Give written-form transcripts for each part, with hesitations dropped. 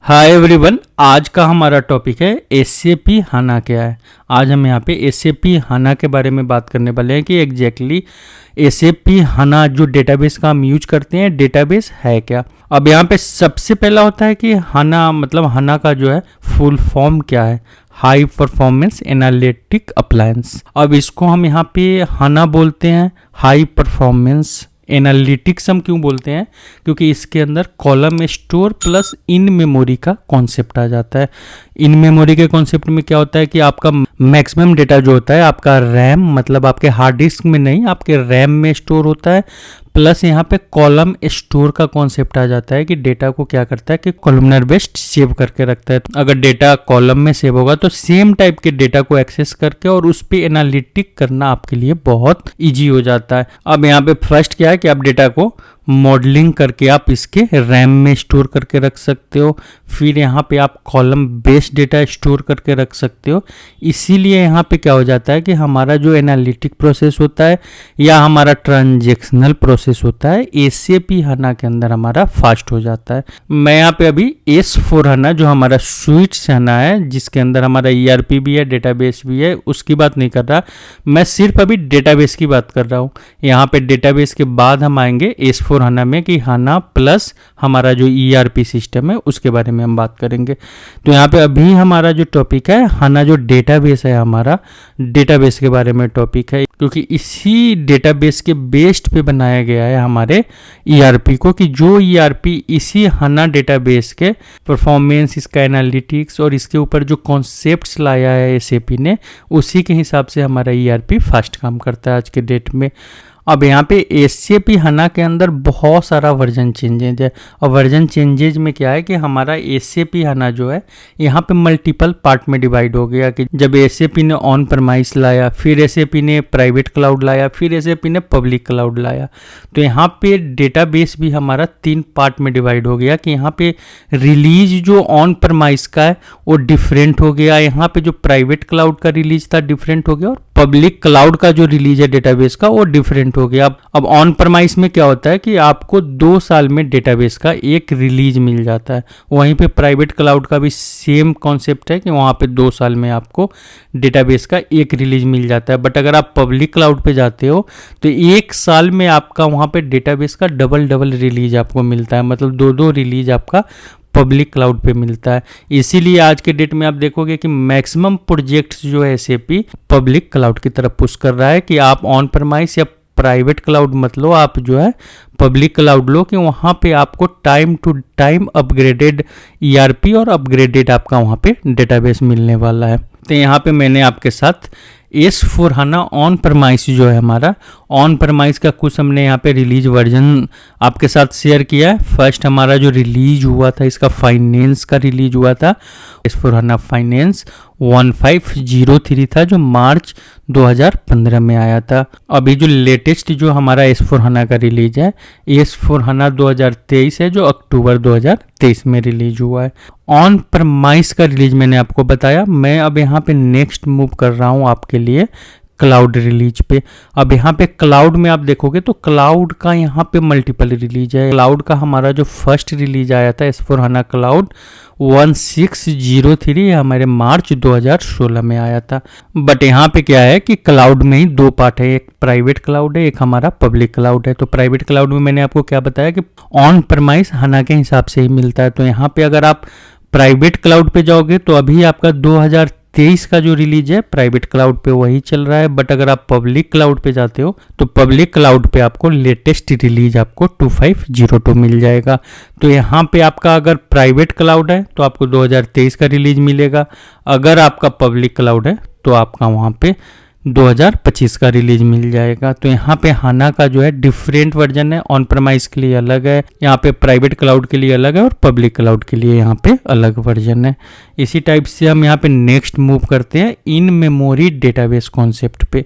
Hi everyone, आज का हमारा टॉपिक है एसएपी हाना क्या है। आज हम यहाँ पे एसएपी हाना के बारे में बात करने वाले हैं कि एग्जैक्टली एसएपी हाना जो डेटाबेस का हम यूज करते हैं डेटाबेस है क्या। अब यहाँ पे सबसे पहला होता है कि हाना मतलब हाना का जो है फुल फॉर्म क्या है, हाई परफॉर्मेंस एनालिटिक अप्लायंस। अब इसको हम यहाँ पे हाना बोलते हैं, हाई परफॉर्मेंस एनालिटिक्स हम क्यों बोलते हैं, क्योंकि इसके अंदर column store plus in memory का कॉन्सेप्ट आ जाता है। इन मेमोरी के कॉन्सेप्ट में क्या होता है कि आपका मैक्सिमम डेटा जो होता है आपका रैम मतलब आपके हार्ड डिस्क में नहीं, आपके रैम में स्टोर होता है। प्लस यहाँ पे कॉलम स्टोर का कॉन्सेप्ट आ जाता है कि डेटा को क्या करता है कि कॉलमनर बेस्ड सेव करके रखता है। अगर डेटा कॉलम में सेव होगा तो सेम टाइप के डेटा को एक्सेस करके और उस पर एनालिटिक करना आपके लिए बहुत इजी हो जाता है। अब यहाँ पे फर्स्ट क्या है कि आप डेटा को मॉडलिंग करके आप इसके रैम में स्टोर करके रख सकते हो, फिर यहाँ पे आप कॉलम बेस्ड डेटा स्टोर करके रख सकते हो। इसीलिए यहाँ पे क्या हो जाता है कि हमारा जो एनालिटिक प्रोसेस होता है या हमारा ट्रांजेक्शनल प्रोसेस होता है एसएपी हाना के अंदर हमारा फास्ट हो जाता है। मैं यहाँ पे अभी S4 हाना जो हमारा स्वीट्स हाना है जिसके अंदर हमारा ERP भी है, डेटाबेस भी है, उसकी बात नहीं कर रहा, मैं सिर्फ अभी डेटाबेस की बात कर रहा हूँ। यहाँ पे डेटाबेस के बाद हम आएंगे S4 हाना में कि हाना प्लस हमारा जो ERP सिस्टम है उसके बारे में हम बात करेंगे। तो यहाँ पे अभी हमारा जो टॉपिक है हाना जो डेटाबेस है, हमारा डेटाबेस के बारे में टॉपिक है, क्योंकि इसी डेटाबेस के बेस्ड पे बनाया गया है हमारे ERP को, कि जो ERP इसी हाना डेटाबेस के परफॉर्मेंस, इसका एनालिटिक्स और इसके ऊपर जो कॉन्सेप्ट्स लाया है SAP ने, उसी के हिसाब से हमारा ERP फास्ट काम करता है आज के डेट में। अब यहाँ पे SAP हाना के अंदर बहुत सारा वर्जन चेंजेज है, और वर्जन चेंजेज में क्या है कि हमारा SAP हाना जो है यहाँ पे मल्टीपल पार्ट में डिवाइड हो गया, कि जब SAP ने ऑन प्रमाइस लाया, फिर SAP ने प्राइवेट क्लाउड लाया, फिर SAP ने पब्लिक क्लाउड लाया। तो यहाँ पे डेटाबेस भी हमारा 3 पार्ट में डिवाइड हो गया, कि यहाँ पे रिलीज जो ऑन प्रमाइस का है वो डिफरेंट हो गया, यहाँ पे जो प्राइवेट क्लाउड का रिलीज था डिफरेंट हो गया, और पब्लिक क्लाउड का जो रिलीज है डेटाबेस का वो डिफरेंट हो गया। अब ऑन प्रमाइस में क्या होता है कि आपको 2 साल में डेटाबेस का एक रिलीज मिल जाता है, वहीं पे प्राइवेट क्लाउड का भी सेम कॉन्सेप्ट है कि वहाँ पे 2 साल में आपको डेटाबेस का एक रिलीज मिल जाता है। बट अगर आप पब्लिक क्लाउड पे जाते हो तो 1 साल में आपका वहाँ पे डेटाबेस का डबल रिलीज आपको मिलता है, मतलब 2 रिलीज आपका पब्लिक क्लाउड पे मिलता है। इसीलिए आज के डेट में आप देखोगे कि मैक्सिमम प्रोजेक्ट्स जो है SAP पब्लिक क्लाउड की तरफ पुश कर रहा है, कि आप ऑन प्रमाइस या प्राइवेट क्लाउड मत लो, आप जो है पब्लिक क्लाउड लो, कि वहाँ पे आपको time to time upgraded ERP और अपग्रेडेड आपका वहाँ पे डेटाबेस मिलने वाला है। तो यहाँ पे मैंने आपके साथ S4 हाना ऑन प्रमाइस जो है हमारा ऑन प्रमाइस का कुछ हमने यहाँ पे रिलीज वर्जन आपके साथ शेयर किया है। फर्स्ट हमारा जो रिलीज हुआ था इसका फाइनेंस का रिलीज हुआ था, S4 हाना फाइनेंस 1503 था, जो मार्च 2015 में आया था। अभी जो लेटेस्ट जो हमारा S4 हाना का रिलीज है S4 हाना 2023 है, जो अक्टूबर 2023 में रिलीज हुआ है। ऑन प्रमाइस का रिलीज मैंने आपको बताया। मैं अब यहाँ पे नेक्स्ट मूव कर रहा हूँ आपके लिए क्लाउड रिलीज पे। अब यहाँ पे क्लाउड में आप देखोगे तो क्लाउड का यहाँ पे मल्टीपल रिलीज है। क्लाउड का हमारा जो फर्स्ट रिलीज आया था S4 हाना क्लाउड 1603 हमारे मार्च 2016 में आया था। बट यहाँ पे क्या है कि क्लाउड में ही 2 पार्ट है, एक प्राइवेट क्लाउड है, एक हमारा पब्लिक क्लाउड है। तो प्राइवेट क्लाउड में मैंने आपको क्या बताया कि ऑन प्रमाइस हाना के हिसाब से ही मिलता है। तो यहाँ पे अगर आप प्राइवेट क्लाउड पे जाओगे तो अभी आपका 2023 का जो रिलीज है प्राइवेट क्लाउड पे वही चल रहा है। बट अगर आप पब्लिक क्लाउड पे जाते हो तो पब्लिक क्लाउड पे आपको लेटेस्ट रिलीज आपको 2502 मिल जाएगा। तो यहाँ पे आपका अगर प्राइवेट क्लाउड है तो आपको 2023 का रिलीज मिलेगा, अगर आपका पब्लिक क्लाउड है तो आपका वहाँ पे 2025 का रिलीज मिल जाएगा। तो यहाँ पे हाना का जो है डिफरेंट वर्जन है, ऑन प्रमाइस के लिए अलग है, यहाँ पे प्राइवेट क्लाउड के लिए अलग है, और पब्लिक क्लाउड के लिए यहाँ पे अलग वर्जन है। इसी टाइप से हम यहाँ पे नेक्स्ट मूव करते हैं इन मेमोरी डेटाबेस कॉन्सेप्ट पे।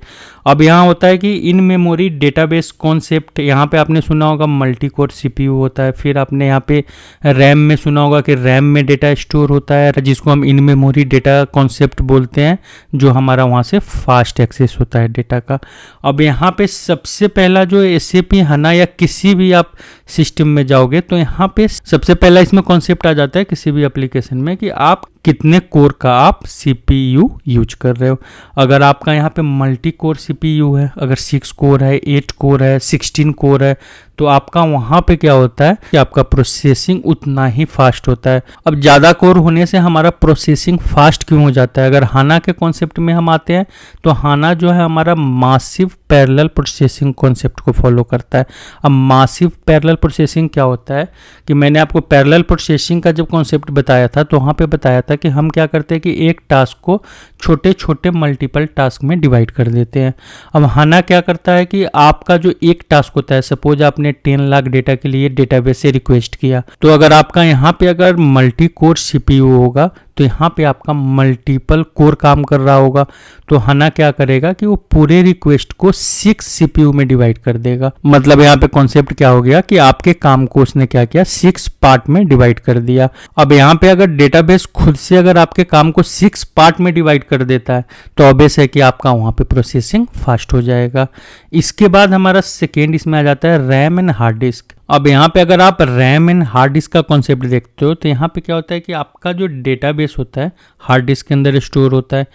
अब यहाँ होता है कि इन मेमोरी डेटाबेस कॉन्सेप्ट, यहाँ पे आपने सुना होगा मल्टी कोर सीपीयू होता है, फिर आपने यहाँ पे रैम में सुना होगा कि रैम में डेटा स्टोर होता है जिसको हम इन मेमोरी डेटा कॉन्सेप्ट बोलते हैं, जो हमारा वहाँ से फास्ट एक्सेस होता है डेटा का। अब यहाँ पे सबसे पहला जो SAP HANA या किसी भी आप सिस्टम में जाओगे तो यहाँ पे सबसे पहला इसमें कॉन्सेप्ट आ जाता है किसी भी एप्लीकेशन में कि आप कितने कोर का आप CPU यूज कर रहे हो। अगर आपका यहाँ पे मल्टी कोर CPU है, अगर 6 कोर है, 8 कोर है, 16 कोर है, तो आपका वहाँ पे क्या होता है कि आपका प्रोसेसिंग उतना ही फास्ट होता है। अब ज़्यादा कोर होने से हमारा प्रोसेसिंग फास्ट क्यों हो जाता है? अगर हाना के कॉन्सेप्ट में हम आते हैं तो हाना जो है हमारा मासिव पैरेलल प्रोसेसिंग कॉन्सेप्ट को फॉलो करता है। अब मासिव पैरेलल प्रोसेसिंग क्या होता है कि मैंने आपको पैरेलल प्रोसेसिंग का जब कॉन्सेप्ट बताया था तो वहाँ पे बताया था कि हम क्या करते हैं कि एक टास्क को छोटे छोटे मल्टीपल टास्क में डिवाइड कर देते हैं। अब हाना क्या करता है कि आपका जो एक टास्क होता है, सपोज आपने 10 लाख डेटा के लिए डेटाबेस से रिक्वेस्ट किया, तो अगर आपका यहाँ पे अगर मल्टी कोर CPU होगा तो यहाँ पे आपका मल्टीपल कोर काम कर रहा होगा, तो हाना क्या करेगा कि वो पूरे रिक्वेस्ट को 6 CPU में डिवाइड कर देगा। मतलब यहाँ पे कॉन्सेप्ट क्या हो गया कि आपके काम को उसने क्या किया, 6 पार्ट में डिवाइड कर दिया। अब यहाँ पे अगर डेटाबेस खुद से अगर आपके काम को 6 पार्ट में डिवाइड कर देता है तो ऑब्वियस है कि आपका वहाँ पे प्रोसेसिंग फास्ट हो जाएगा। इसके बाद हमारा सेकेंड इसमें आ जाता है रैम एंड हार्ड डिस्क। अब यहाँ पे अगर आप रैम एंड हार्ड डिस्क का कॉन्सेप्ट देखते हो तो यहाँ पे क्या होता है कि आपका जो डेटाबेस होता है हार्ड डिस्क के अंदर स्टोर होता है,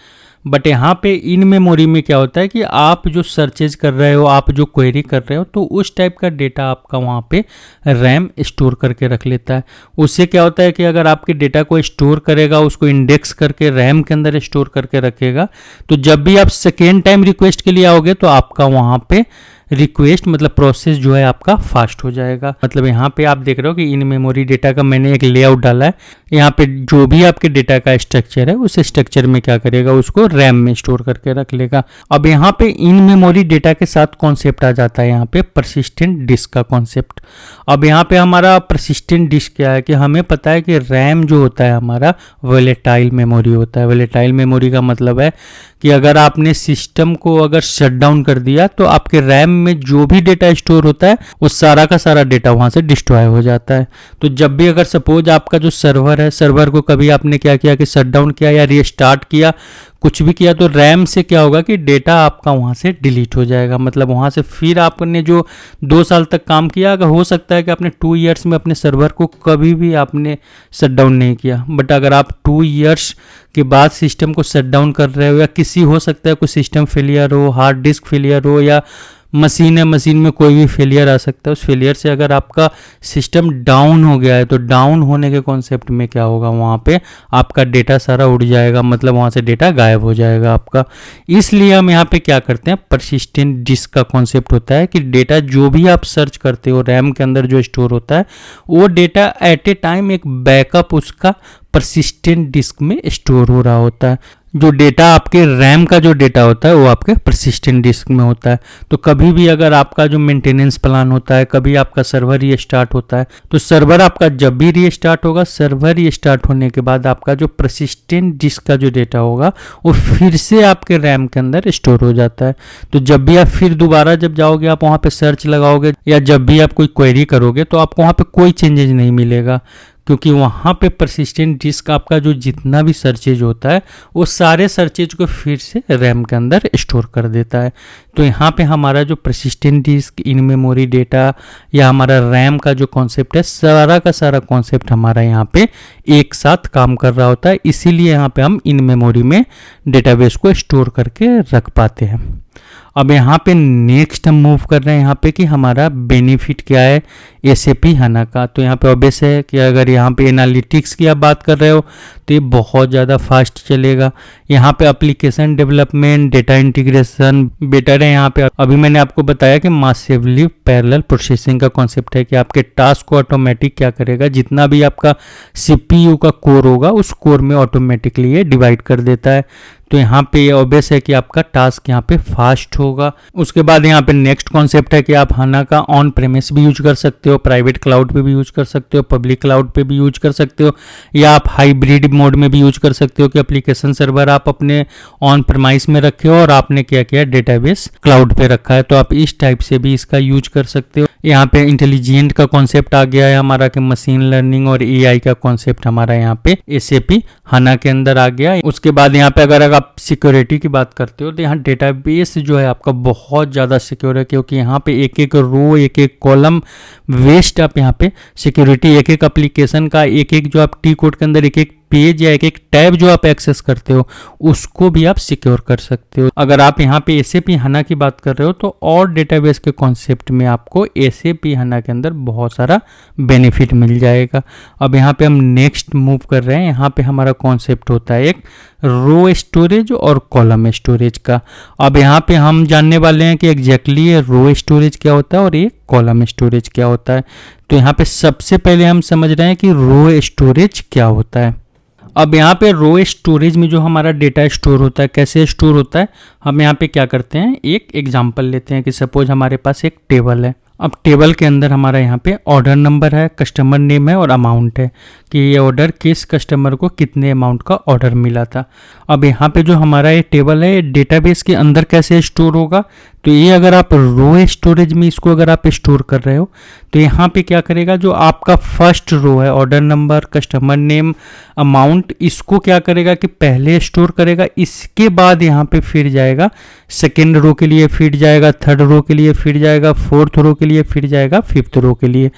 बट यहाँ पे इन मेमोरी में क्या होता है कि आप जो सर्चेज कर रहे हो, आप जो क्वेरी कर रहे हो, तो उस टाइप का डेटा आपका वहाँ पे रैम स्टोर करके रख लेता है। उससे क्या होता है कि अगर आपके डेटा को स्टोर करेगा, उसको इंडेक्स करके रैम के अंदर स्टोर करके रखेगा, तो जब भी आप सेकेंड टाइम रिक्वेस्ट के लिए आओगे तो आपका वहाँ पे रिक्वेस्ट मतलब प्रोसेस जो है आपका फास्ट हो जाएगा। मतलब यहाँ पे आप देख रहे हो कि इन मेमोरी डेटा का मैंने एक लेआउट डाला है। यहाँ पे जो भी आपके डेटा का स्ट्रक्चर है उस स्ट्रक्चर में क्या करेगा, उसको रैम में स्टोर करके रख लेगा। अब यहाँ पे इन मेमोरी डेटा के साथ कॉन्सेप्ट आ जाता है यहाँ पे परसिस्टेंट डिस्क का कॉन्सेप्ट। अब यहाँ पे हमारा परसिस्टेंट डिस्क क्या है कि हमें पता है कि रैम जो होता है हमारा वोलेटाइल मेमोरी होता है। वोलेटाइल मेमोरी का मतलब है कि अगर आपने सिस्टम को अगर शट डाउन कर दिया तो आपके रैम में जो भी डेटा स्टोर होता है वो सारा का सारा डेटा वहां से डिस्ट्रॉय हो जाता है। तो जब भी अगर सपोज आपका जो सर्वर है, सर्वर को कभी आपने क्या किया कि शट डाउन किया या रीस्टार्ट किया, कुछ भी किया, तो रैम से क्या होगा कि डेटा आपका वहाँ से डिलीट हो जाएगा। मतलब वहाँ से फिर आपने जो 2 साल तक काम किया, अगर हो सकता है कि आपने 2 ईयर्स में अपने सर्वर को कभी भी आपने शट डाउन नहीं किया, बट अगर आप 2 ईयर्स के बाद सिस्टम को शट डाउन कर रहे हो या किसी हो सकता है कोई सिस्टम फेलियर हो, हार्ड डिस्क फेलियर हो या मशीन है, मशीन में कोई भी फेलियर आ सकता है, उस फेलियर से अगर आपका सिस्टम डाउन हो गया है तो डाउन होने के कॉन्सेप्ट में क्या होगा, वहाँ पे आपका डेटा सारा उड़ जाएगा। मतलब वहाँ से डेटा गायब हो जाएगा आपका। इसलिए हम यहाँ पे क्या करते हैं, परसिस्टेंट डिस्क का कॉन्सेप्ट होता है कि डेटा जो भी आप सर्च करते हो रैम के अंदर जो स्टोर होता है वो डेटा एट ए टाइम एक बैकअप उसका परसिस्टेंट डिस्क में स्टोर हो रहा होता है। जो डेटा आपके रैम का जो डेटा होता है वो आपके परसिस्टेंट डिस्क में होता है। तो कभी भी अगर आपका जो मेंटेनेंस प्लान होता है, कभी आपका सर्वर रीस्टार्ट होता है, तो सर्वर आपका जब भी रीस्टार्ट होगा, सर्वर रीस्टार्ट होने के बाद आपका जो परसिस्टेंट डिस्क का जो डेटा होगा वो फिर से आपके रैम के अंदर स्टोर हो जाता है। तो जब भी आप फिर दोबारा जब जाओगे, आप वहाँ पे सर्च लगाओगे या जब भी आप कोई क्वेरी करोगे तो आपको वहाँ पे कोई चेंजेस नहीं मिलेगा, क्योंकि वहाँ पे परसिस्टेंट डिस्क आपका जो जितना भी सर्चेज होता है वो सारे सर्चेज को फिर से रैम के अंदर स्टोर कर देता है। तो यहाँ पे हमारा जो persistent disk, in memory data या हमारा रैम का जो कॉन्सेप्ट है, सारा का सारा कॉन्सेप्ट हमारा यहाँ पे एक साथ काम कर रहा होता है। इसीलिए यहाँ पे हम इन मेमोरी में डेटाबेस को स्टोर करके रख पाते हैं। अब यहाँ पे नेक्स्ट हम मूव कर रहे हैं यहाँ पे कि हमारा बेनिफिट क्या है SAP HANA का। तो यहाँ पे ऑब्वियस है कि अगर यहाँ पे एनालिटिक्स की आप बात कर रहे हो तो ये बहुत ज़्यादा फास्ट चलेगा। यहाँ पे application development, data integration better है। यहाँ पे अभी मैंने आपको बताया कि मासिवली पैरेलल प्रोसेसिंग का कॉन्सेप्ट है कि आपके टास्क को ऑटोमेटिक क्या करेगा, जितना भी आपका CPU का कोर होगा उस कोर में ऑटोमेटिकली ये डिवाइड कर देता है। तो यहाँ पे ऑब्वियस है कि आपका टास्क यहाँ पे फास्ट होगा। उसके बाद यहाँ पे नेक्स्ट कॉन्सेप्ट है कि आप हाना का ऑन प्रेमिस भी यूज कर सकते हो, प्राइवेट क्लाउड पे भी यूज कर सकते हो, पब्लिक क्लाउड पे भी यूज कर सकते हो, या आप हाइब्रिड हाइब्रिड मोड में भी यूज कर सकते हो कि एप्लीकेशन सर्वर आप अपने ऑन प्रेमाइस में रखे हो और आपने क्या किया, डेटाबेस क्लाउड पे रखा है, तो आप इस टाइप से भी इसका यूज कर सकते हो। यहाँ पे इंटेलिजेंट का कॉन्सेप्ट आ गया है हमारा कि मशीन लर्निंग और एआई का कॉन्सेप्ट हमारा यहाँ पे एसएपी हाना के अंदर आ गया है। उसके बाद यहाँ पे अगर आप सिक्योरिटी की बात करते हो तो यहाँ डेटाबेस जो है आपका बहुत ज़्यादा सिक्योर है, क्योंकि यहाँ पे एक एक रो, एक एक कॉलम वेस्ट आप यहाँ पे सिक्योरिटी, एक एक एप्लीकेशन का एक एक जो आप टी कोड के अंदर एक एक पेज या एक एक टैब जो आप एक्सेस करते हो उसको भी आप सिक्योर कर सकते हो। अगर आप यहाँ पे एसएपी हाना की बात कर रहे हो तो और डेटाबेस के कॉन्सेप्ट में आपको एसएपी हाना के अंदर बहुत सारा बेनिफिट मिल जाएगा। अब यहाँ पे हम नेक्स्ट मूव कर रहे हैं। यहाँ पे हमारा कॉन्सेप्ट होता है एक रो स्टोरेज और कॉलम स्टोरेज का। अब यहाँ पे हम जानने वाले हैं कि एग्जैक्टली ये रो स्टोरेज क्या होता है और ये कॉलम स्टोरेज क्या होता है। तो यहाँ पे सबसे पहले हम समझ रहे हैं कि रो स्टोरेज क्या होता है। अब यहाँ पे रो स्टोरेज में जो हमारा डेटा स्टोर होता है, कैसे स्टोर होता है, हम यहाँ पे क्या करते हैं, एक एग्जांपल लेते हैं कि सपोज हमारे पास एक टेबल है। अब टेबल के अंदर हमारा यहाँ पे ऑर्डर नंबर है, कस्टमर नेम है और अमाउंट है कि ये ऑर्डर किस कस्टमर को कितने अमाउंट का ऑर्डर मिला था। अब यहाँ पे जो हमारा ये टेबल है ये डेटाबेस के अंदर कैसे स्टोर होगा, तो ये अगर आप रो स्टोरेज में इसको अगर आप स्टोर कर रहे हो तो यहाँ पे क्या करेगा, जो आपका फर्स्ट रो है order number, customer name, amount, इसको क्या करेगा कि पहले स्टोर करेगा, इसके बाद यहाँ पे फिर जाएगा सेकेंड रो के लिए, फिर जाएगा थर्ड रो के लिए, फिर जाएगा फोर्थ रो के लिए, फिर जाएगा फिफ्थ रो के लिए।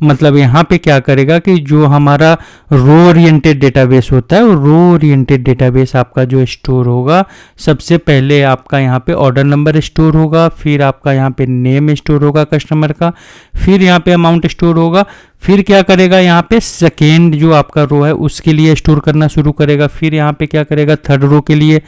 मतलब यहाँ पे क्या करेगा कि जो हमारा रो ओरिएंटेड डेटाबेस होता है, वो रो ओरिएंटेड डेटाबेस आपका जो स्टोर होगा, सबसे पहले आपका यहाँ पे ऑर्डर नंबर स्टोर होगा, फिर आपका यहाँ पे नेम स्टोर होगा कस्टमर का, फिर यहाँ पे अमाउंट स्टोर होगा, फिर क्या करेगा यहाँ पे सेकेंड जो आपका रो है उसके लिए स्टोर करना शुरू करेगा, फिर यहाँ पे क्या करेगा थर्ड रो के लिए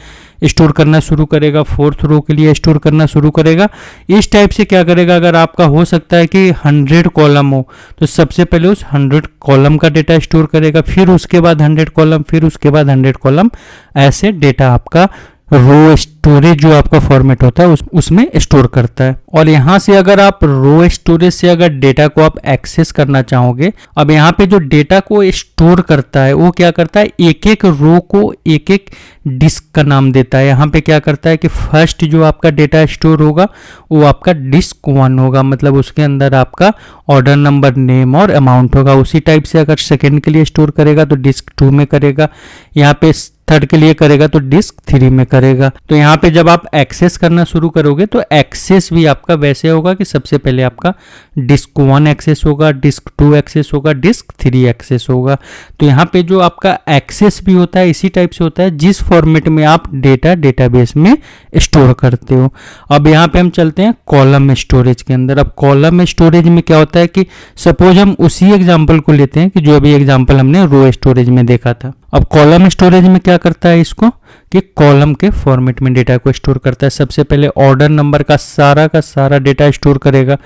स्टोर करना शुरू करेगा, फोर्थ रो के लिए स्टोर करना शुरू करेगा। इस टाइप से क्या करेगा, अगर आपका हो सकता है कि 100 कॉलम हो तो सबसे पहले उस 100 कॉलम का डेटा स्टोर करेगा, फिर उसके बाद 100 कॉलम, फिर उसके बाद 100 कॉलम, ऐसे डेटा आपका रो स्टोरेज जो आपका फॉर्मेट होता है उसमें स्टोर करता है। और यहाँ से अगर आप रो स्टोरेज से अगर डेटा को आप एक्सेस करना चाहोगे, अब यहाँ पे जो डेटा को स्टोर करता है वो क्या करता है, एक एक रो को एक एक डिस्क का नाम देता है। यहाँ पे क्या करता है कि फर्स्ट जो आपका डेटा स्टोर होगा वो आपका डिस्क 1 होगा, मतलब उसके अंदर आपका ऑर्डर नंबर, नेम और अमाउंट होगा। उसी टाइप से अगर सेकेंड के लिए स्टोर करेगा तो डिस्क 2 में करेगा, यहाँ पे थर्ड के लिए करेगा तो डिस्क 3 में करेगा। तो यहाँ पे जब आप एक्सेस करना शुरू करोगे तो एक्सेस भी आपका वैसे होगा कि सबसे पहले आपका डिस्क 1 एक्सेस होगा, डिस्क 2 एक्सेस होगा, डिस्क 3 एक्सेस होगा। तो यहाँ पे जो आपका एक्सेस भी होता है इसी टाइप से होता है जिस फॉर्मेट में आप डेटा डेटाबेस में स्टोर करते हो। अब यहाँ पे हम चलते हैं कॉलम स्टोरेज के अंदर। अब कॉलम स्टोरेज में क्या होता है कि सपोज हम उसी एग्जाम्पल को लेते हैं कि जो अभी एग्जाम्पल हमने रो स्टोरेज में देखा था। अब कॉलम स्टोरेज में क्या करता है इसको कि कॉलम के फॉर्मेट में डेटा को स्टोर करता है। सबसे पहले ऑर्डर नंबर का सारा डेटा स्टोर करेगा,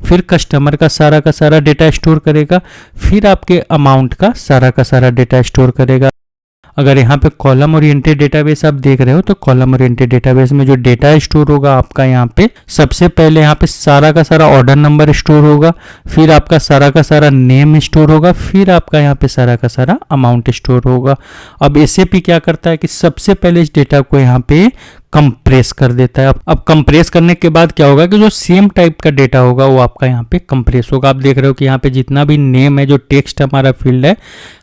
फिर कस्टमर का सारा डेटा स्टोर करेगा, फिर आपके अमाउंट का सारा डेटा स्टोर करेगा। अगर यहाँ पे कॉलम ओरिएंटेड डेटाबेस आप देख रहे हो तो कॉलम ओरिएंटेड डेटाबेस में जो डेटा स्टोर होगा आपका यहाँ पे सबसे पहले यहाँ पे सारा का सारा ऑर्डर नंबर स्टोर होगा, फिर आपका सारा का सारा नेम स्टोर होगा, फिर आपका यहाँ पे सारा का सारा अमाउंट स्टोर होगा। अब एसएपी क्या करता है कि सबसे पहले इस डेटा को यहाँ पे कंप्रेस कर देता है। अब कंप्रेस करने के बाद क्या होगा कि जो सेम टाइप का डेटा होगा वो आपका यहाँ पे कंप्रेस होगा। आप देख रहे हो कि यहाँ पे जितना भी नेम है, जो टेक्स्ट हमारा फील्ड है,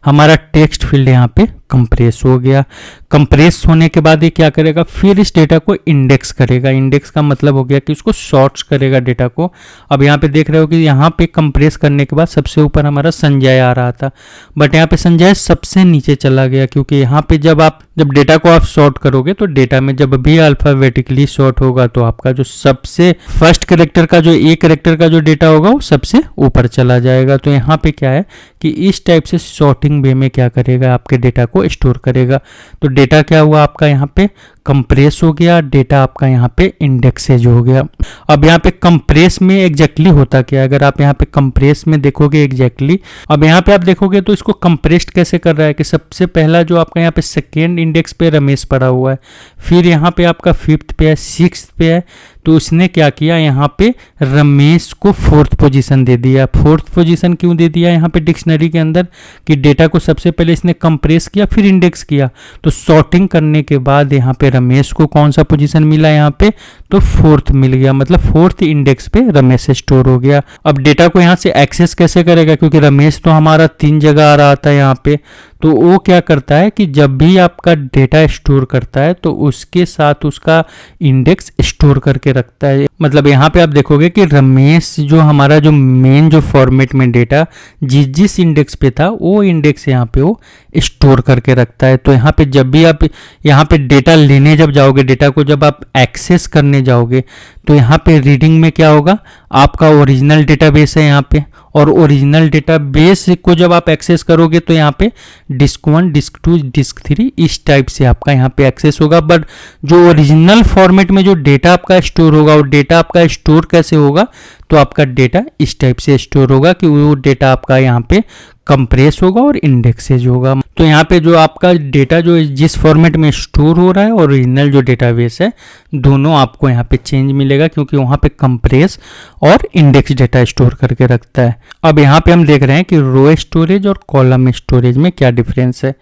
हमारा टेक्स्ट फील्ड यहाँ पे कंप्रेस हो गया। कंप्रेस होने के बाद ये क्या करेगा, फिर इस डेटा को इंडेक्स करेगा। इंडेक्स का मतलब हो गया कि उसको सॉर्ट करेगा डेटा को। अब यहाँ पे देख रहे हो कि यहाँ पे कंप्रेस करने के बाद सबसे ऊपर हमारा संजय आ रहा था, बट यहाँ पे संजय सबसे नीचे चला गया, क्योंकि यहाँ पे जब डेटा को आप सॉर्ट करोगे तो डेटा में जब भी अल्फाबेटिकली सॉर्ट होगा तो आपका जो सबसे फर्स्ट कैरेक्टर का जो एक कैरेक्टर का जो डेटा होगा वो सबसे ऊपर चला जाएगा। तो यहाँ पे क्या है कि इस टाइप से सॉर्टिंग वे में क्या करेगा, आपके डेटा को स्टोर करेगा। तो डेटा क्या हुआ आपका यहाँ पे कंप्रेस हो गया, डेटा आपका यहाँ पे इंडेक्सेज हो गया। अब यहाँ पे कंप्रेस में एग्जैक्टली होता क्या है, अगर आप यहाँ पे कंप्रेस में देखोगे एग्जैक्टली, अब यहाँ पे आप देखोगे तो इसको कंप्रेस्ड कैसे कर रहा है कि सबसे पहला जो आपका यहाँ पे सेकेंड इंडेक्स पे रमेश पड़ा हुआ है, फिर यहाँ पे आपका फिफ्थ पे है, सिक्स्थ पे है, तो उसने क्या किया, यहाँ पे रमेश को 4th पोजीशन दे दिया। 4th पोजीशन क्यों दे दिया यहाँ पे डिक्शनरी के अंदर, कि डेटा को सबसे पहले इसने कंप्रेस किया फिर इंडेक्स किया, तो सॉर्टिंग करने के बाद यहाँ पे रमेश को कौन सा पोजीशन मिला यहाँ पे, तो 4th मिल गया, मतलब 4th इंडेक्स पे रमेश स्टोर हो गया। अब डेटा को यहाँ से एक्सेस कैसे करेगा, क्योंकि रमेश तो हमारा 3 जगह आ रहा था यहाँ पे, तो वो क्या करता है कि जब भी आपका डेटा स्टोर करता है तो उसके साथ उसका इंडेक्स स्टोर करके रखता है। मतलब यहाँ पे आप देखोगे कि रमेश जो हमारा जो मेन जो फॉर्मेट में डेटा जिस जिस इंडेक्स पे था वो इंडेक्स यहाँ पे वो स्टोर करके रखता है। तो यहाँ पे जब भी आप यहाँ पे डेटा लेने जब जाओगे, डेटा को जब आप एक्सेस करने जाओगे, तो यहाँ पे रीडिंग में क्या होगा, आपका ओरिजिनल डेटाबेस है यहाँ पे, और ओरिजिनल डेटाबेस को जब आप एक्सेस करोगे तो यहाँ पे डिस्क 1, डिस्क 2, डिस्क 3 इस टाइप से आपका यहाँ पे एक्सेस होगा। बट जो ओरिजिनल फॉर्मेट में जो डेटा आपका स्टोर होगा, वो डेटा आपका स्टोर कैसे होगा, तो आपका डेटा इस टाइप से स्टोर होगा कि वो डेटा आपका यहाँ पे कंप्रेस होगा और इंडेक्सेज होगा। तो यहाँ पे जो आपका डेटा जो जिस फॉर्मेट में स्टोर हो रहा है और ओरिजिनल जो डेटाबेस है, दोनों आपको यहाँ पे चेंज मिलेगा, क्योंकि वहाँ पे कंप्रेस और इंडेक्स डेटा स्टोर करके रखता है। अब यहाँ पे हम देख रहे हैं कि रो स्टोरेज और कॉलम स्टोरेज में क्या डिफरेंस है।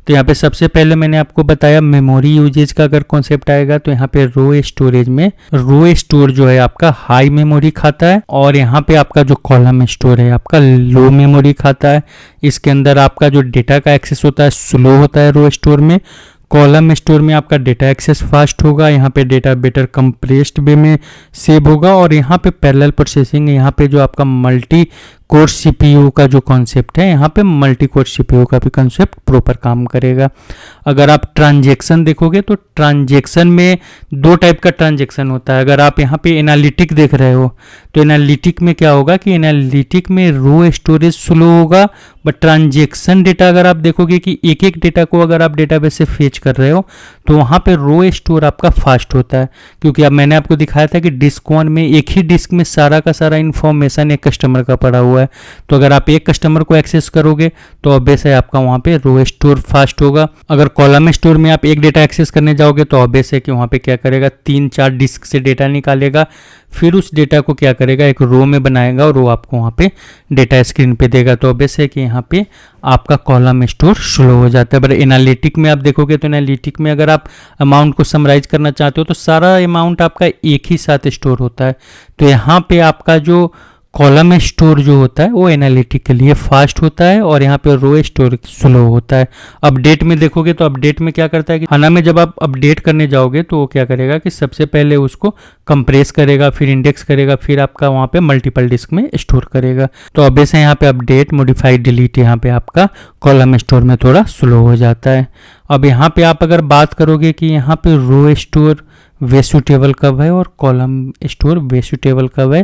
तो यहाँ पे सबसे पहले मैंने आपको बताया मेमोरी यूजेज का अगर कॉन्सेप्ट आएगा, तो यहाँ पे रो स्टोरेज में रो स्टोर जो है आपका हाई मेमोरी खाता है, और यहाँ पे आपका जो कॉलम स्टोर है आपका लो मेमोरी खाता है। इसके अंदर आपका जो डेटा का एक्सेस होता है स्लो होता है रो स्टोर में। कॉलम स्टोर में आपका डेटा एक्सेस फास्ट होगा, यहाँ पे डेटा बेटर कंप्रेस्ड वे में सेव होगा, और यहाँ पे पैरेलल प्रोसेसिंग, यहाँ पे जो आपका मल्टी कोर सीपीयू का जो कॉन्सेप्ट है, यहाँ पे मल्टी कोर सीपीयू का भी कॉन्सेप्ट प्रॉपर काम करेगा। अगर आप ट्रांजेक्शन देखोगे तो ट्रांजेक्शन में 2 टाइप का ट्रांजेक्शन होता है। अगर आप यहाँ पे एनालिटिक देख रहे हो तो एनालिटिक में क्या होगा कि एनालिटिक में रो स्टोरेज स्लो होगा, बट ट्रांजेक्शन डेटा अगर आप देखोगे कि एक एक डेटा को अगर आप डेटाबेस से फेच कर रहे हो तो वहाँ पे रो स्टोर आपका फास्ट होता है, क्योंकि अब मैंने आपको दिखाया था कि डिस्क 1 में एक ही डिस्क में सारा का सारा इन्फॉर्मेशन एक कस्टमर का पड़ा हुआ है। तो अगर आप एक कस्टमर को एक्सेस करोगे तो ऑब्वियस है आपका वहाँ पे रो स्टोर फास्ट होगा। अगर कॉलम स्टोर में आप एक डेटा एक्सेस करने जाओगे तो ऑब्वियस है कि वहाँ पे क्या करेगा, 3-4 डिस्क से डेटा निकालेगा, फिर उस डेटा को क्या करेगा, एक रो में बनाएगा और वो आपको वहाँ पे डेटा स्क्रीन पे देगा। तो ऑब्वियस है कि यहाँ पे आपका कॉलम स्टोर स्लो हो जाता है। बट एनालिटिक में आप देखोगे तो एनालिटिक में अगर आप अमाउंट को समराइज करना चाहते हो तो सारा अमाउंट आपका एक ही साथ स्टोर होता है। तो यहाँ पे आपका जो कॉलम स्टोर जो होता है वो एनालिटिक के लिए फास्ट होता है, और यहाँ पे रो स्टोर स्लो होता है। अपडेट में देखोगे तो अपडेट में क्या करता है कि हाना में जब आप अपडेट करने जाओगे तो वो क्या करेगा कि सबसे पहले उसको कंप्रेस करेगा, फिर इंडेक्स करेगा, फिर आपका वहाँ पे मल्टीपल डिस्क में स्टोर करेगा। तो ऑब्वियस है यहाँ पे अपडेट, मॉडिफाइड, डिलीट यहाँ पे आपका कॉलम स्टोर में थोड़ा स्लो हो जाता है। अब यहाँ पे आप अगर बात करोगे कि यहाँ पे रो स्टोर वे सूटेबल कब है और कॉलम स्टोर वे सूटेबल कब है,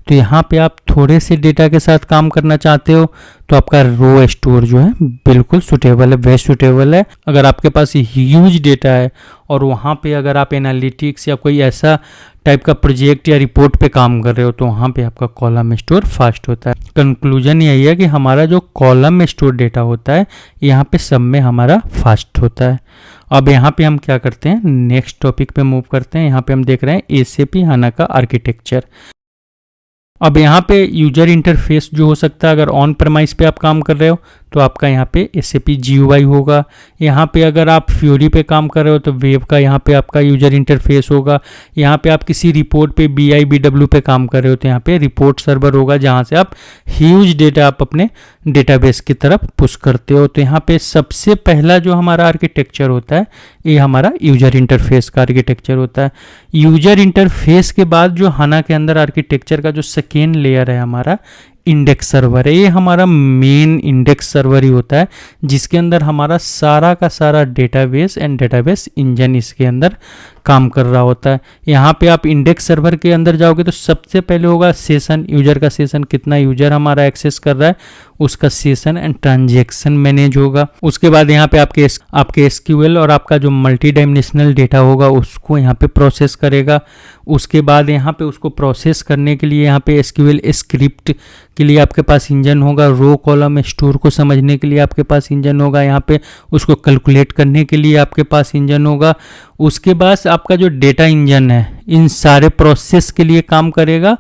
तो यहाँ पे आप थोड़े से डेटा के साथ काम करना चाहते हो तो आपका रो स्टोर जो है बिल्कुल सूटेबल है, वे सूटेबल है। अगर आपके पास ह्यूज डेटा है और वहाँ पे अगर आप एनालिटिक्स या कोई ऐसा टाइप का प्रोजेक्ट या रिपोर्ट पे काम कर रहे हो तो वहाँ पे आपका कॉलम स्टोर फास्ट होता है। कंक्लूजन यही है कि हमारा जो कॉलम स्टोर डेटा होता है यहाँ पे सब में हमारा फास्ट होता है। अब यहाँ पे हम क्या करते हैं, नेक्स्ट टॉपिक पे मूव करते हैं। यहाँ पे हम देख रहे हैं एसएपी हाना का आर्किटेक्चर। अब यहाँ पे यूजर इंटरफेस जो हो सकता है, अगर ऑन प्रेमाइस पे आप काम कर रहे हो तो आपका यहाँ पे एसएपी जीयूआई होगा। यहाँ पे अगर आप फ्यूरी पे काम कर रहे हो तो वेब का यहाँ पे आपका यूजर इंटरफेस होगा। यहाँ पे आप किसी रिपोर्ट पे बीआईबीडब्ल्यू पे काम कर रहे हो तो यहाँ पे रिपोर्ट सर्वर होगा, जहाँ से आप ह्यूज डेटा आप अपने डेटाबेस की तरफ पुश करते हो। तो यहाँ पे सबसे पहला जो हमारा आर्किटेक्चर होता है ये हमारा यूजर इंटरफेस का आर्किटेक्चर होता है। यूजर इंटरफेस के बाद जो हाना के अंदर आर्किटेक्चर का जो सेकेंड लेयर है हमारा इंडेक्स सर्वर है। ये हमारा मेन इंडेक्स सर्वर ही होता है, जिसके अंदर हमारा सारा का सारा डेटाबेस एंड डेटाबेस इंजन इसके अंदर काम कर रहा होता है। यहाँ पे आप इंडेक्स सर्वर के अंदर जाओगे तो सबसे पहले होगा सेशन, यूजर का सेशन, कितना यूजर हमारा एक्सेस कर रहा है उसका सेशन एंड ट्रांजेक्शन मैनेज होगा। उसके बाद यहाँ पे आपके एसक्यूएल और आपका जो मल्टी डायमेंशनल डेटा होगा उसको यहाँ पे प्रोसेस करेगा। उसके बाद यहाँ पे उसको प्रोसेस करने के लिए यहाँ पे एसक्यूएल स्क्रिप्ट के लिए आपके पास इंजन होगा, रो कॉलम स्टोर को समझने के लिए आपके पास इंजन होगा, यहाँ पे उसको कैलकुलेट करने के लिए आपके पास इंजन होगा। उसके बाद आपका जो डेटा इंजन है इन सारे प्रोसेस के लिए काम करेगा।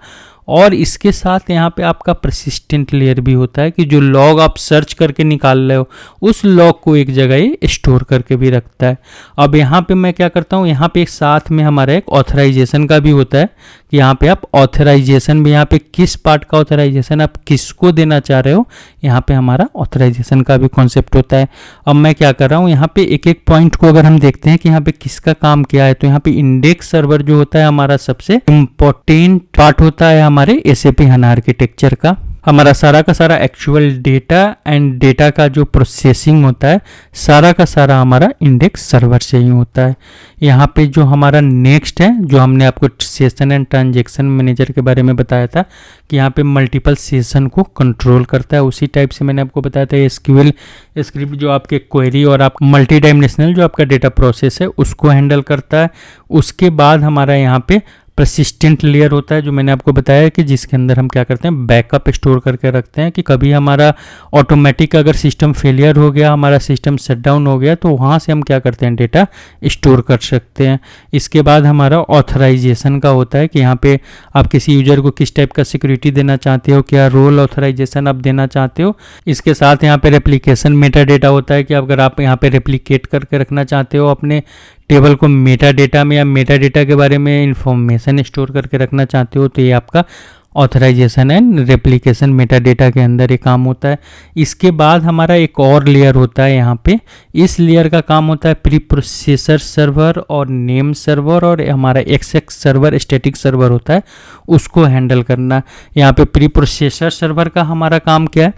और इसके साथ यहाँ पे आपका परसिस्टेंट लेयर भी होता है कि जो लॉग आप सर्च करके निकाल रहे हो उस लॉग को एक जगह ही स्टोर करके भी रखता है। अब यहाँ पे मैं क्या करता हूँ, यहाँ पे एक साथ में हमारा एक ऑथराइजेशन का भी होता है कि यहाँ पे आप ऑथराइजेशन भी, यहाँ पे किस पार्ट का ऑथराइजेशन आप किसको देना चाह रहे हो, यहाँ पे हमारा ऑथराइजेशन का भी कॉन्सेप्ट होता है। अब मैं क्या कर रहा हूँ, यहाँ पे एक एक पॉइंट को अगर हम देखते हैं कि यहाँ पे किसका काम क्या है, तो यहाँ पे इंडेक्स सर्वर जो होता है हमारा सबसे इम्पोर्टेंट पार्ट होता है हमारे एसएपी HANA आर्किटेक्चर का। हमारा सारा का सारा एक्चुअल डेटा एंड डेटा का जो प्रोसेसिंग होता है सारा का सारा हमारा इंडेक्स सर्वर से ही होता है। यहाँ पे जो हमारा नेक्स्ट है, जो हमने आपको सेशन एंड ट्रांजैक्शन मैनेजर के बारे में बताया था कि यहाँ पे मल्टीपल सेशन को कंट्रोल करता है, उसी टाइप से मैंने आपको बताया था एसक्यूएल स्क्रिप्ट जो आपके क्वेरी और आप मल्टी डायमेंशनल जो आपका डेटा प्रोसेस है उसको हैंडल करता है। उसके बाद हमारा यहाँ पे परसिस्टेंट लेयर होता है जो मैंने आपको बताया कि जिसके अंदर हम क्या करते हैं, बैकअप स्टोर करके रखते हैं कि कभी हमारा ऑटोमेटिक अगर सिस्टम फेलियर हो गया, हमारा सिस्टम शटडाउन हो गया, तो वहाँ से हम क्या करते हैं, डेटा स्टोर कर सकते हैं। इसके बाद हमारा ऑथराइजेशन का होता है कि यहाँ पे आप किसी यूजर को किस टाइप का सिक्योरिटी देना चाहते हो, क्या रोल ऑथराइजेशन आप देना चाहते हो। इसके साथ यहाँ पे रेप्लिकेशन मेटा डेटा होता है कि अगर आप यहाँ पे रेप्लिकेट करके रखना चाहते हो अपने टेबल को मेटा डेटा में, या मेटा डेटा के बारे में इंफॉर्मेशन स्टोर करके रखना चाहते हो, तो ये आपका authorization and replication metadata के अंदर ये काम होता है। इसके बाद हमारा एक और लेयर होता है यहाँ पे, इस लेयर का काम होता है प्री प्रोसेसर सर्वर और नेम सर्वर, और हमारा एक्सएक्स सर्वर स्टैटिक सर्वर होता है उसको हैंडल करना। यहाँ पे प्री प्रोसेसर सर्वर का हमारा काम क्या है,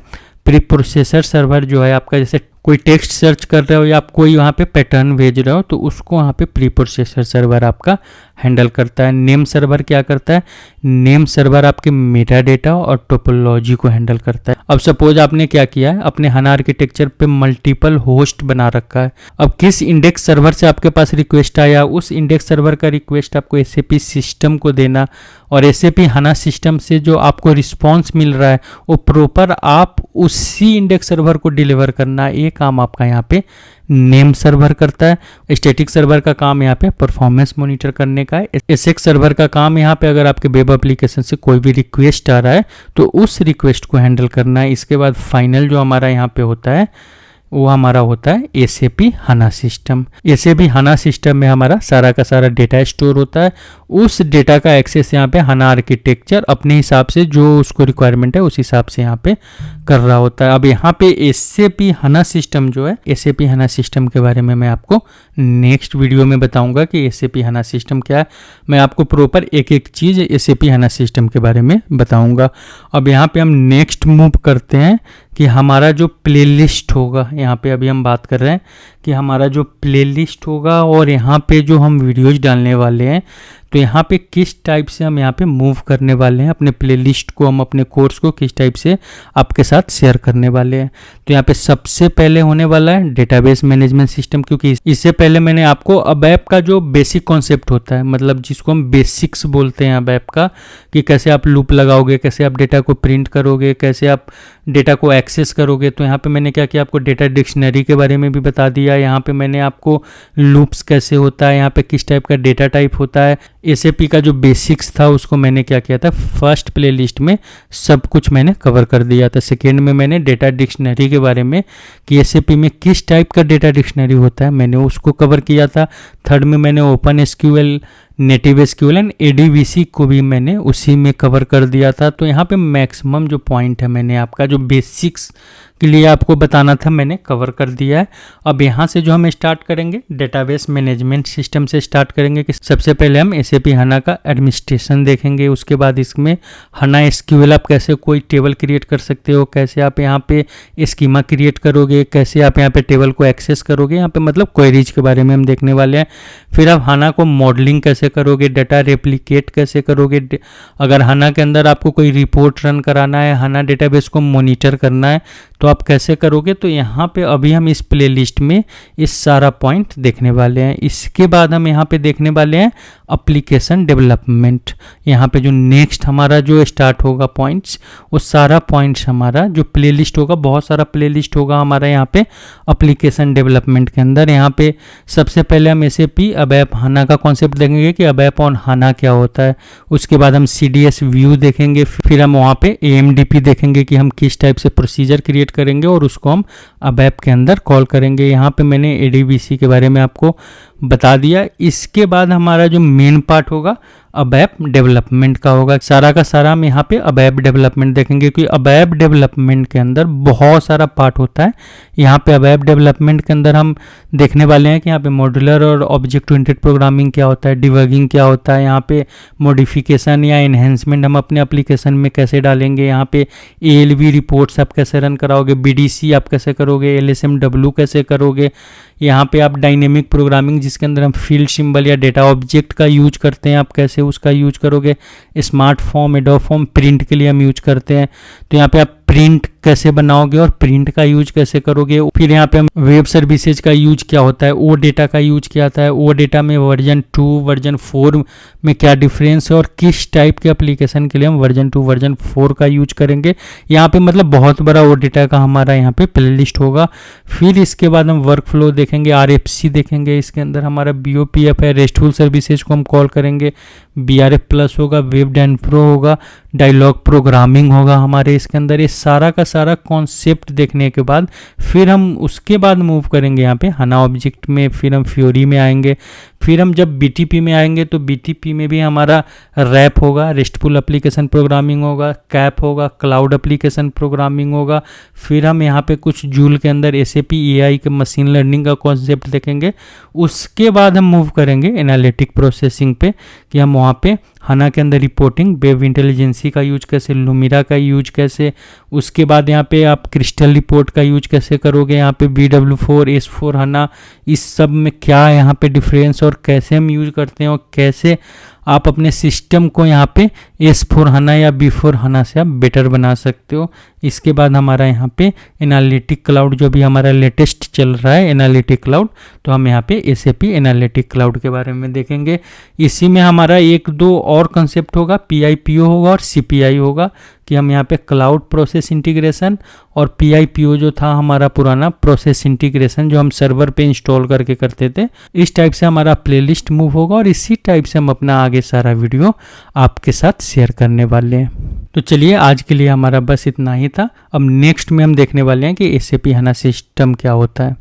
प्री प्रोसेसर सर्वर जो है आपका, जैसे कोई टेक्स्ट सर्च कर रहे हो या आप कोई वहाँ पे पैटर्न भेज रहे हो तो उसको वहाँ पे प्री प्रोसेसर सर्वर आपका हैंडल करता है। नेम सर्वर क्या करता है, नेम सर्वर आपके मेटा डेटा और टोपोलॉजी को हैंडल करता है। अब सपोज आपने क्या किया है, अपने HANA आर्किटेक्चर पे मल्टीपल होस्ट बना रखा है। अब किस इंडेक्स सर्वर से आपके पास रिक्वेस्ट आया, उस इंडेक्स सर्वर का रिक्वेस्ट आपको SAP सिस्टम को देना, और SAP HANA सिस्टम से जो आपको रिस्पॉन्स मिल रहा है वो प्रॉपर आप उसी इंडेक्स सर्वर को डिलीवर करना, ये काम आपका यहाँ पे नेम सर्वर करता है। स्टैटिक सर्वर का काम यहाँ पे परफॉर्मेंस मॉनिटर करने का है। एसएक्स सर्वर का काम यहाँ पे अगर आपके वेब एप्लीकेशन से कोई भी रिक्वेस्ट आ रहा है तो उस रिक्वेस्ट को हैंडल करना है। इसके बाद फाइनल जो हमारा यहाँ पे होता है वो हमारा होता है SAP HANA system. SAP HANA system में हमारा सारा का सारा डेटा स्टोर होता है। उस डेटा का एक्सेस यहाँ पे HANA आर्किटेक्चर अपने हिसाब से जो उसको रिक्वायरमेंट है उस हिसाब से यहाँ पे कर रहा होता है। अब यहाँ पे SAP HANA सिस्टम जो है, SAP HANA सिस्टम के बारे में मैं आपको नेक्स्ट वीडियो में बताऊंगा कि SAP HANA सिस्टम क्या है। मैं आपको प्रॉपर एक एक चीज़ SAP HANA सिस्टम के बारे में बताऊंगा। अब यहाँ पे हम नेक्स्ट मूव करते हैं कि हमारा जो प्लेलिस्ट होगा, यहाँ पे अभी हम बात कर रहे हैं कि हमारा जो प्लेलिस्ट होगा और यहाँ पे जो हम वीडियोज डालने वाले हैं, तो यहाँ पे किस टाइप से हम यहाँ पे मूव करने वाले हैं अपने प्लेलिस्ट को, हम अपने कोर्स को किस टाइप से आपके साथ शेयर करने वाले हैं। तो यहाँ पे सबसे पहले होने वाला है डेटाबेस मैनेजमेंट सिस्टम, क्योंकि इससे पहले मैंने आपको अबैप का जो बेसिक कॉन्सेप्ट होता है, मतलब जिसको हम बेसिक्स बोलते हैं अबैप का, कि कैसे आप लूप लगाओगे, कैसे आप डेटा को प्रिंट करोगे, कैसे आप डेटा को एक्सेस करोगे। तो यहाँ पे मैंने क्या किया, आपको डेटा डिक्शनरी के बारे में भी बता दिया। यहाँ पे मैंने आपको लूप्स कैसे होता है, यहाँ पे किस टाइप का डेटा टाइप होता है, SAP का जो बेसिक्स था उसको मैंने क्या किया था, फर्स्ट प्लेलिस्ट में सब कुछ मैंने कवर कर दिया था। सेकेंड में मैंने डेटा डिक्शनरी के बारे में कि SAP में किस टाइप का डेटा डिक्शनरी होता है मैंने उसको कवर किया था। थर्ड में मैंने open SQL, native SQL and ADBC को भी मैंने उसी में कवर कर दिया था। तो यहाँ पे मैक्सिमम जो पॉइंट है मैंने आपका जो बेसिक्स के लिए आपको बताना था मैंने कवर कर दिया है। अब यहाँ से जो हम स्टार्ट करेंगे डेटाबेस मैनेजमेंट सिस्टम से स्टार्ट करेंगे कि सबसे पहले हम SAP HANA का एडमिनिस्ट्रेशन देखेंगे। उसके बाद इसमें HANA SQL आप कैसे कोई टेबल क्रिएट कर सकते हो, कैसे आप यहाँ पे स्कीमा क्रिएट करोगे, कैसे आप यहाँ पे टेबल को एक्सेस करोगे, यहाँ पे मतलब क्वेरीज के बारे में हम देखने वाले हैं। फिर आप HANA को मॉडलिंग कैसे करोगे, डाटा रेप्लिकेट कैसे करोगे, अगर HANA के अंदर आपको कोई रिपोर्ट रन कराना है, HANA डेटाबेस को मॉनिटर करना है, तो आप कैसे करोगे, तो यहाँ पे अभी हम इस प्लेलिस्ट में इस सारा पॉइंट देखने वाले हैं। इसके बाद हम यहाँ पे देखने वाले हैं एप्लीकेशन डेवलपमेंट। यहाँ पे जो नेक्स्ट हमारा जो स्टार्ट होगा पॉइंट्स, वो सारा पॉइंट्स हमारा जो प्लेलिस्ट होगा, बहुत सारा प्लेलिस्ट होगा हमारा यहाँ पे एप्लीकेशन डेवलपमेंट के अंदर। यहाँ पे सबसे पहले हम SAP ABAP HANA का कॉन्सेप्ट देखेंगे कि ABAP और HANA क्या होता है। उसके बाद हम CDS व्यू देखेंगे, फिर हम वहाँ पे AMDP देखेंगे कि हम किस टाइप से प्रोसीजर क्रिएट करेंगे और उसको हम ABAP के अंदर कॉल करेंगे। यहाँ पे मैंने ADBC के बारे में आपको बता दिया। इसके बाद हमारा जो मेन पार्ट होगा ABAP डेवलपमेंट का होगा। सारा का सारा हम यहाँ पे ABAP डेवलपमेंट देखेंगे, क्योंकि ABAP डेवलपमेंट के अंदर बहुत सारा पार्ट होता है। यहाँ पे ABAP डेवलपमेंट के अंदर हम देखने वाले हैं कि यहाँ पे मॉड्यूलर और ऑब्जेक्ट ओरिएंटेड प्रोग्रामिंग क्या होता है, डिबगिंग क्या होता है, यहाँ पे मॉडिफिकेशन या एनहेंसमेंट हम अपने एप्लीकेशन में कैसे डालेंगे, यहाँ पे ALV रिपोर्ट्स आप कैसे रन कराओगे, BDC आप कैसे करोगे, LSMW कैसे करोगे, यहाँ पे आप डायनेमिक प्रोग्रामिंग जिसके अंदर हम फील्ड सिंबल या डेटा ऑब्जेक्ट का यूज करते हैं, आप कैसे उसका यूज करोगे, smart form, adobe form, print के लिए हम यूज करते हैं, तो यहाँ पे आप प्रिंट कैसे बनाओगे और प्रिंट का यूज कैसे करोगे। फिर यहाँ पे हम वेब सर्विसेज का यूज क्या होता है, ओ डेटा का यूज क्या आता है, ओ डेटा में वर्जन 2 वर्जन 4 में क्या डिफरेंस है और किस टाइप के एप्लीकेशन के लिए हम वर्जन 2 वर्जन 4 का यूज करेंगे। यहाँ पे मतलब बहुत बड़ा ओ डेटा का हमारा यहाँ पे प्लेलिस्ट होगा। फिर इसके बाद हम वर्क फ्लो देखेंगे, RFC देखेंगे, इसके अंदर हमारा BOPF है, रेस्टफुल सर्विसेज को हम कॉल करेंगे, BRF प्लस होगा, वेब डेन प्रो होगा, डायलॉग प्रोग्रामिंग होगा हमारे इसके अंदर। ये सारा का सारा कॉन्सेप्ट देखने के बाद फिर हम उसके बाद मूव करेंगे यहाँ पे HANA ऑब्जेक्ट में, फिर हम फ्योरी में आएंगे, फिर हम जब BTP में आएंगे तो BTP में भी हमारा रैप होगा, रेस्टफुल एप्लीकेशन प्रोग्रामिंग होगा, कैप होगा, क्लाउड एप्लीकेशन प्रोग्रामिंग होगा। फिर हम यहाँ पे कुछ जूल के अंदर SAP AI के मशीन लर्निंग का कॉन्सेप्ट देखेंगे। उसके बाद हम मूव करेंगे एनालिटिक प्रोसेसिंग पे कि हम वहाँ पे HANA के अंदर रिपोर्टिंग, वेब इंटेलिजेंसी का यूज कैसे, लुमिरा का यूज कैसे, उसके बाद यहाँ पे आप क्रिस्टल रिपोर्ट का यूज कैसे करोगे, यहाँ पे BW4 S4 HANA, इस सब में क्या यहाँ पे डिफरेंस और कैसे हम यूज करते हैं और कैसे आप अपने सिस्टम को यहाँ पे S4 HANA या B4 HANA से आप बेटर बना सकते हो। इसके बाद हमारा यहाँ पे एनालिटिक क्लाउड जो भी हमारा लेटेस्ट चल रहा है एनालिटिक क्लाउड, तो हम यहाँ पे SAP एनालिटिक क्लाउड के बारे में देखेंगे। इसी में हमारा एक दो और कंसेप्ट होगा, PIPO होगा और CPI होगा, कि हम यहाँ पे क्लाउड प्रोसेस इंटीग्रेशन और PIPO जो था हमारा पुराना प्रोसेस इंटीग्रेशन जो हम सर्वर पे इंस्टॉल करके करते थे। इस टाइप से हमारा प्लेलिस्ट मूव होगा और इसी टाइप से हम अपना आगे सारा वीडियो आपके साथ शेयर करने वाले हैं। तो चलिए आज के लिए हमारा बस इतना ही था। अब नेक्स्ट में हम देखने वाले हैं कि SAP HANA सिस्टम क्या होता है।